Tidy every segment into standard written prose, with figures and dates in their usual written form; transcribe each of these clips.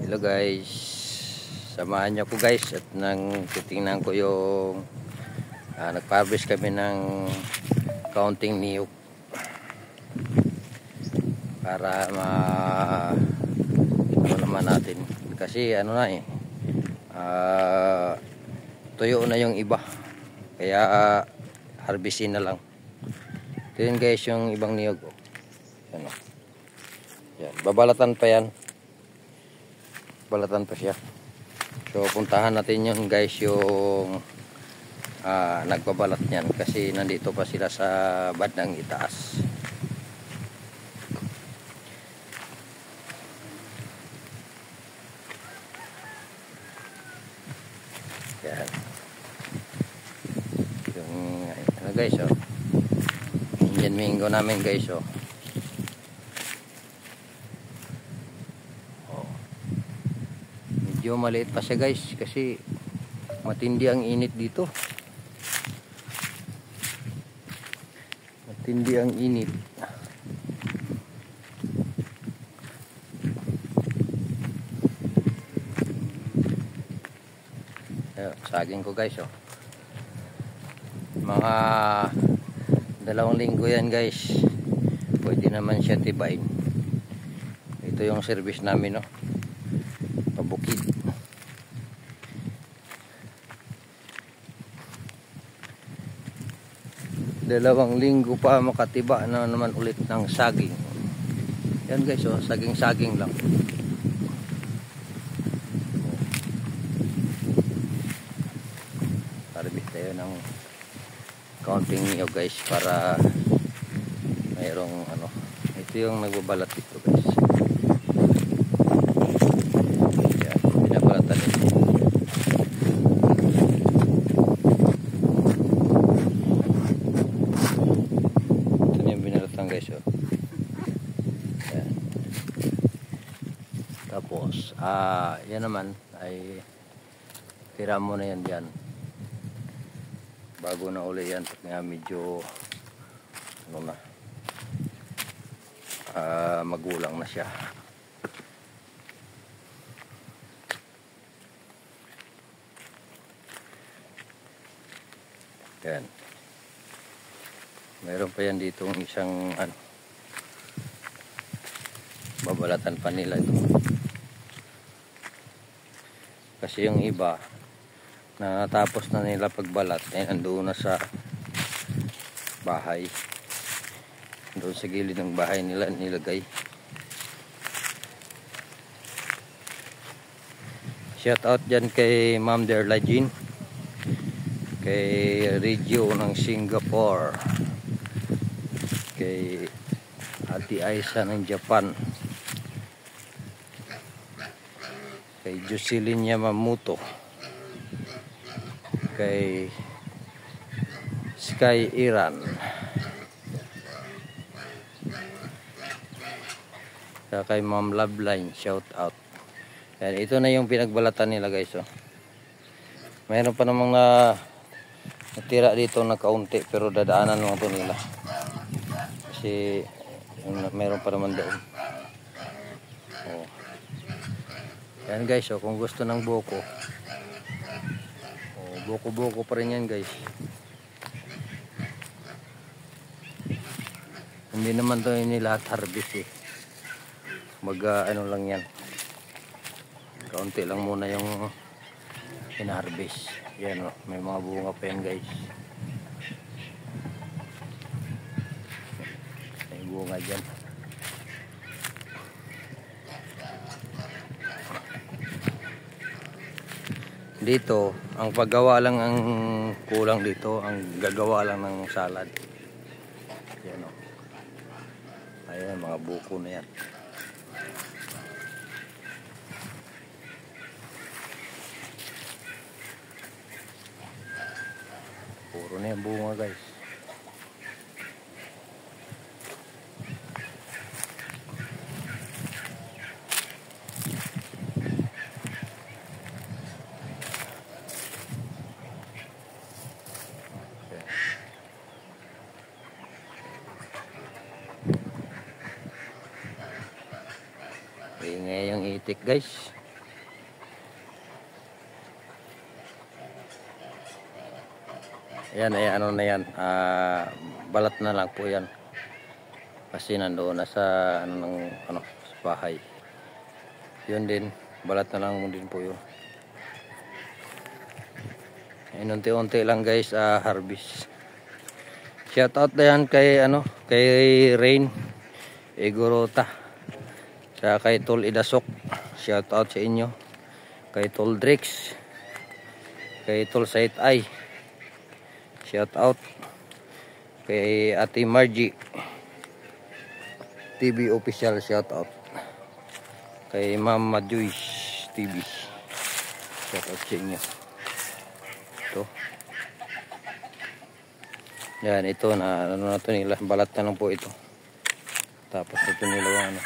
Hello guys, samahan niyo ko guys at nang titingnan ko yung nagpa-harvest kami ng kaunting niyog para ano naman natin kasi ano na tuyo na yung iba kaya harvestin na lang. Ito yun guys yung ibang niyog. Yan, yan, babalatan pa yan. Balatan pa siya. So puntahan natin yun guys yung nagbabalat niyan kasi nandito pa sila sa bandang itaas. Yan. Yung ano guys Indian mango namin guys medyo maliit pa siya guys kasi matindi ang init dito. Matindi ang init. Ayan, saging ko guys mga 2 linggo yan guys, pwede naman siya tibain. Ito yung service namin pabukid. 2 linggo pa makatiba na naman ulit ng saging. Yan guys saging lang. Harvest tayo ng counting niyog guys para mayroong ito yung nagbabalat dito guys. Yan, binabalatan ito. Ito yung binalatan guys yan. Tapos yan naman ay tira mo na yan dyan bago na uli yan pag medyo magulang na siya. Yan. Mayroon pa yan dito isang babalatan pa nila ito. Kasi yung iba natapos na nila pagbalat andoon na sa bahay, doon sa gilid ng bahay nila nilagay. Shout out dyan kay Ma'am Derlajin, kay Regio ng Singapore, kay Ate Aisa ng Japan, kay Jocelyn Yamamoto, kay Sky Iran, kay Ma'am Loveline, shout out. Yan, ito na yung pinagbalatan nila guys mayroon pa namang natira dito na kaunti pero dadaanan lang ito nila kasi mayroon pa naman doon. Yan guys kung gusto ng buko buko pa rin yan guys. Hindi naman to lahat harvest ano lang yan, kaunti lang muna yung in-harvest. Yan may mga bunga pa yan guys, may bunga dyan. Dito ang paggawa lang ang kulang dito, ang gagawa lang ng salad. Yan ayan mga buko na yan. Puro na yung bunga guys. Ingay yung itik guys. Ayan ay ano na yan, balat na lang po yan. Kasi nandoon na sa ano ng ano sa bahay. Yun din, balat na lang din po yun. Ayun, unti-unti lang guys, harvest. Shout out na yan kay ano, kay Rain Igorota. Sa kay Tol Idasok. Shout out sa inyo. Kay Tol Drix. Kay Tol Sait Ay. Shout out. Kay Ate Margie TV official, shout out. Kay Mama Joyce TV. Shout out sa inyo. Ito. Yan, ito na ano na to nila, balat na lang po ito. Tapos ito nila ano.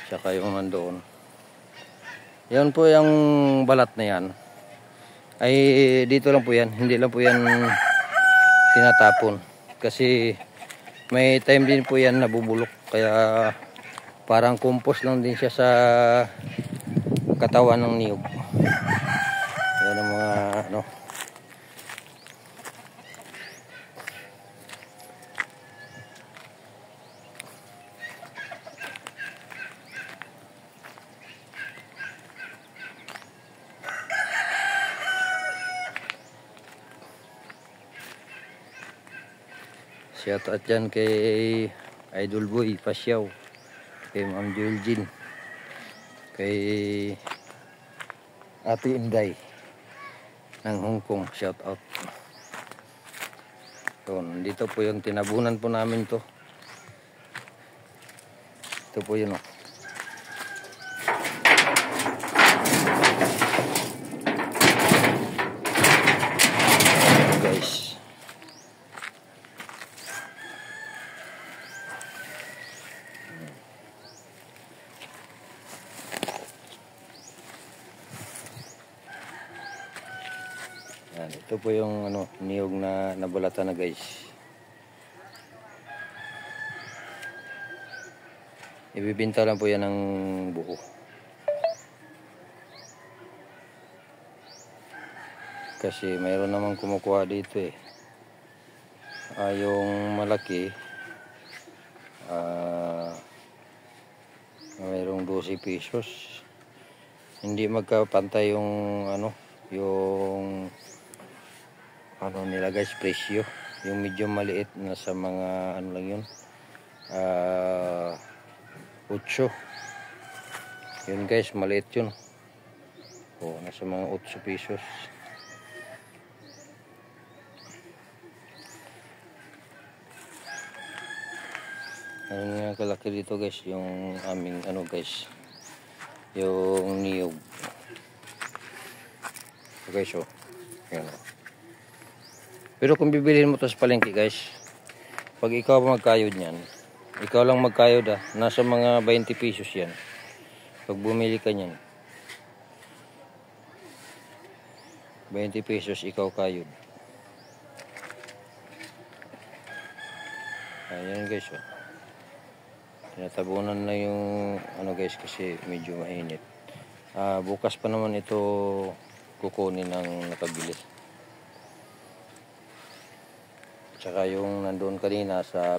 Saka yung nandoon. Yan po yung balat na yan. Ay dito lang po yan, hindi lang po yan tinatapon. Kasi may time din po yan nabubulok. Kaya parang compost lang din siya sa katawan ng niyog. Yan ang mga ano. Shout out dyan kay Idol Boy Pasyaw, kay Ma'am Juljin, kay Ate Inday ng Hong Kong, shout out. So, dito po yung tinabunan po namin to. Ito po yun, oh. Guys. Yan, ito po yung ano, niyog na nabalatan na guys. Ibibinta lang po yan ng buo. Kasi mayroon namang kumukuha dito eh. Yung malaki, mayroong 12 pesos. Hindi magkapantay yung ano, yung ano nila guys, presyo. Yung medyo maliit na sa mga ano lang yun, 8. Yun guys, maliit yun. O, nasa mga 8 pesos. Ano nga kalaki dito guys, yung aming ano guys, yung niyog. Okay, so yan. Pero kung bibilhin mo to sa palengke guys, pag ikaw magkayod niyan, ikaw lang magkayod nasa mga 20 pesos yan. Pag bumili ka niyan, 20 pesos ikaw kayod. Ayan guys, oh. Tinatabunan na yung ano guys kasi medyo mainit. Bukas pa naman ito kukunin ng nakabili. Tsaka yung nandoon kanina sa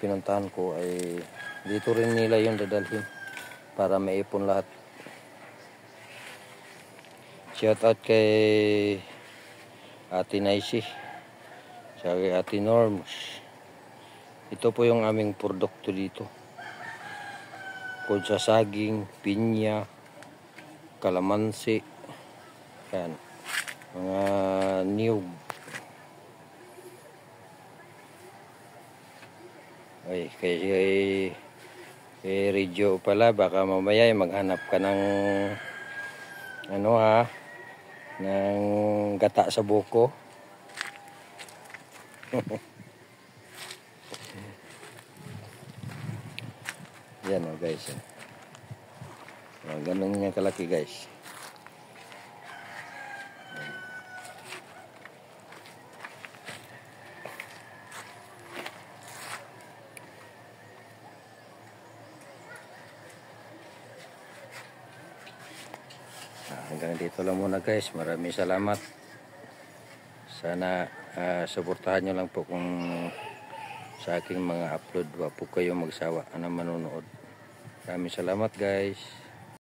pinuntahan ko ay dito rin nila yung dadalhin para maipon lahat. Shout out kay Ate Naisi, tsaka kay Ate Norms. Ito po yung aming produkto dito. Kung sa saging, pinya, kalamansi, yan, mga niyog. Ay, kay radio pala, baka mamaya maghanap ka ng ano ng gata sa buko. Yan guys. Ganun niya kalaki guys. Hanggang dito lang muna guys. Maraming salamat. Sana suportahan nyo lang po kung sa aking mga upload. Wag po kayo magsawa na manonood. Maraming salamat guys.